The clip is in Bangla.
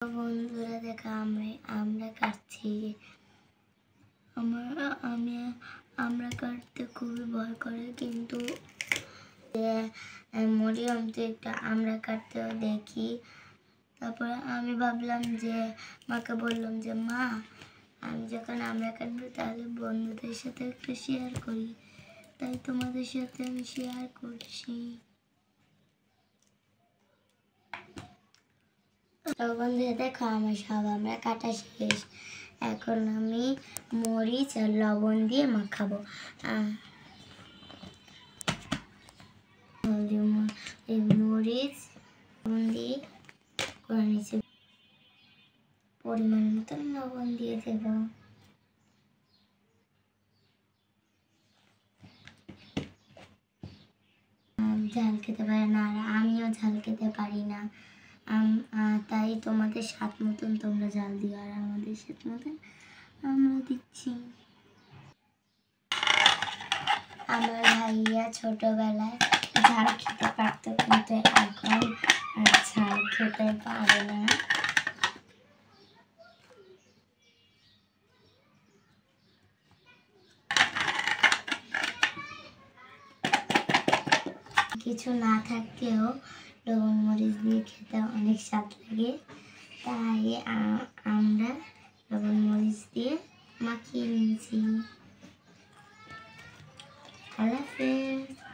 বন্ধুরা দেখা আমরা কাটছি। আমি আমরা কাটতে খুবই ভয় করে, কিন্তু মরিয়ম তো একটা আমরা কাটতেও দেখি। তারপর আমি ভাবলাম যে মাকে বললাম যে মা, আমি যখন আমরা কাটবো তাহলে বন্ধুদের সাথে একটু শেয়ার করি, তাই তোমাদের সাথে আমি শেয়ার করছি। বন্ধুরা দেখো, আমার সব আমরা কাটা শেষ। এখন আমি মরিচ আর লবণ দিয়ে মাখাবো। মরিচ লবণ দিয়ে করে নিচ্ছি, পরিমাণ মতন লবণ দিয়ে দেব। ঝাল খেতে পারে না, আর আমিও ঝাল খেতে পারি না, তাই তোমাদের স্বাদ মতন তোমরা ঝাল দিও, আর আমাদের স্বাদ মতন আমরা দিচ্ছি। আমার ভাইয়া ছোটবেলায় ঝাল খেতে পারত, কিন্তু এখন আর ঝাল খেতে পারে না। কিছু না থাকলেও লবণ মরিচ দিয়ে খেতে অনেক স্বাদ লাগে, তাই আমরা লবণ মরিচ দিয়ে মাখিয়ে নিয়েছি। আল্লাহ হাফেজ।